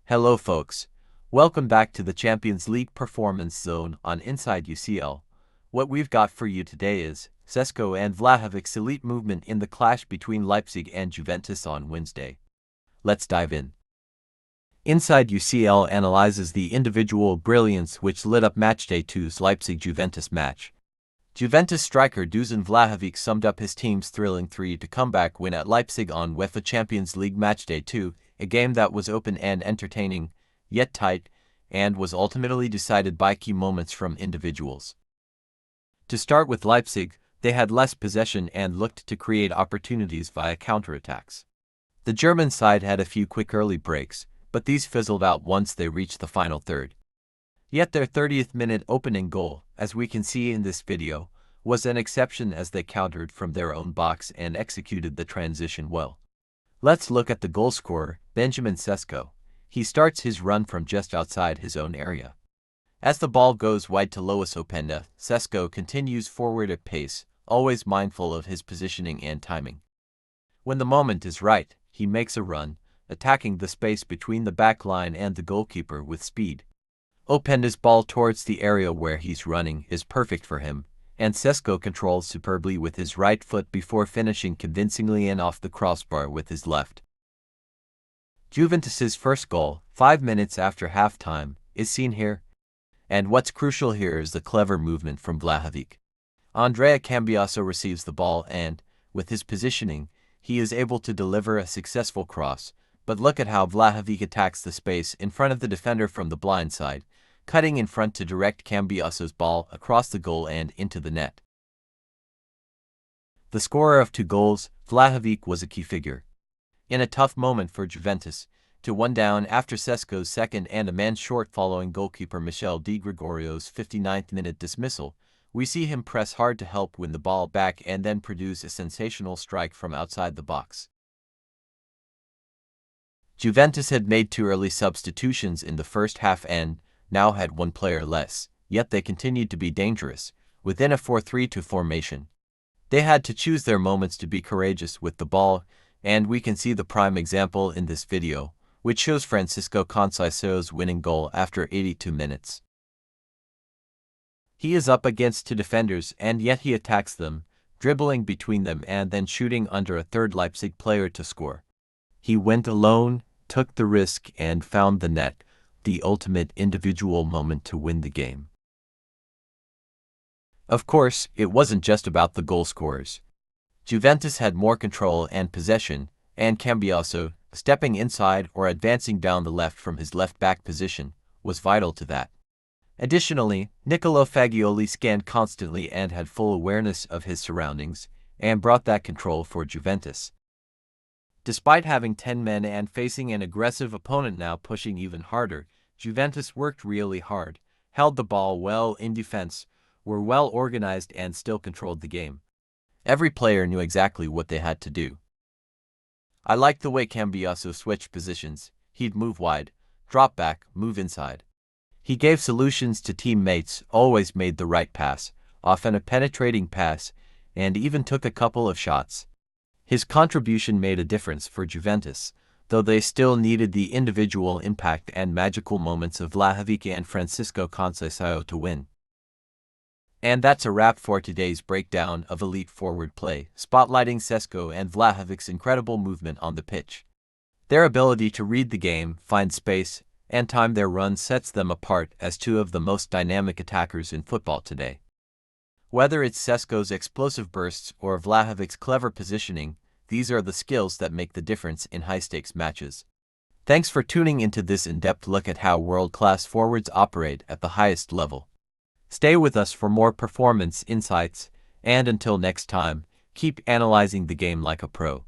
Hello folks, welcome back to the Champions League Performance Zone on Inside UCL. What we've got for you today is Sesko and Vlahovic's elite movement in the clash between Leipzig and Juventus on Wednesday. Let's dive in. Inside UCL analyzes the individual brilliance which lit up Matchday 2's Leipzig-Juventus match. Juventus striker Dusan Vlahovic summed up his team's thrilling 3-2 comeback win at Leipzig on UEFA Champions League Matchday 2, a game that was open and entertaining, yet tight, and was ultimately decided by key moments from individuals. To start with Leipzig, they had less possession and looked to create opportunities via counterattacks. The German side had a few quick early breaks, but these fizzled out once they reached the final third. Yet their 30th minute opening goal, as we can see in this video, was an exception as they countered from their own box and executed the transition well. Let's look at the goalscorer, Benjamin Sesko. He starts his run from just outside his own area. As the ball goes wide to Lois Openda, Sesko continues forward at pace, always mindful of his positioning and timing. When the moment is right, he makes a run, attacking the space between the back line and the goalkeeper with speed. Openda's ball towards the area where he's running is perfect for him, and Sesko controls superbly with his right foot before finishing convincingly and off the crossbar with his left. Juventus's first goal, 5 minutes after halftime, is seen here. And what's crucial here is the clever movement from Vlahovic. Andrea Cambiaso receives the ball and, with his positioning, he is able to deliver a successful cross, but look at how Vlahovic attacks the space in front of the defender from the blind side, cutting in front to direct Cambiaso's ball across the goal and into the net. The scorer of 2 goals, Vlahovic was a key figure. In a tough moment for Juventus, to 1 down after Sesko's second and a man short following goalkeeper Michel Di Gregorio's 59th minute dismissal, we see him press hard to help win the ball back and then produce a sensational strike from outside the box. Juventus had made 2 early substitutions in the first half and now had 1 player less, yet they continued to be dangerous, within a 4-3-2 formation. They had to choose their moments to be courageous with the ball, and we can see the prime example in this video, which shows Francisco Conceição's winning goal after 82 minutes. He is up against 2 defenders and yet he attacks them, dribbling between them and then shooting under a third Leipzig player to score. He went alone, took the risk and found the net, the ultimate individual moment to win the game. Of course, it wasn't just about the goal scorers. Juventus had more control and possession, and Cambiaso, stepping inside or advancing down the left from his left-back position, was vital to that. Additionally, Niccolò Fagioli scanned constantly and had full awareness of his surroundings, and brought that control for Juventus. Despite having 10 men and facing an aggressive opponent now pushing even harder, Juventus worked really hard, held the ball well in defense, were well organized and still controlled the game. Every player knew exactly what they had to do. I liked the way Cambiaso switched positions. He'd move wide, drop back, move inside. He gave solutions to teammates, always made the right pass, often a penetrating pass, and even took a couple of shots. His contribution made a difference for Juventus, though they still needed the individual impact and magical moments of Vlahovic and Francisco Conceição to win. And that's a wrap for today's breakdown of elite forward play, spotlighting Sesko and Vlahovic's incredible movement on the pitch. Their ability to read the game, find space, and time their runs sets them apart as 2 of the most dynamic attackers in football today. Whether it's Sesko's explosive bursts or Vlahovic's clever positioning, these are the skills that make the difference in high-stakes matches. Thanks for tuning into this in-depth look at how world-class forwards operate at the highest level. Stay with us for more performance insights, and until next time, keep analyzing the game like a pro.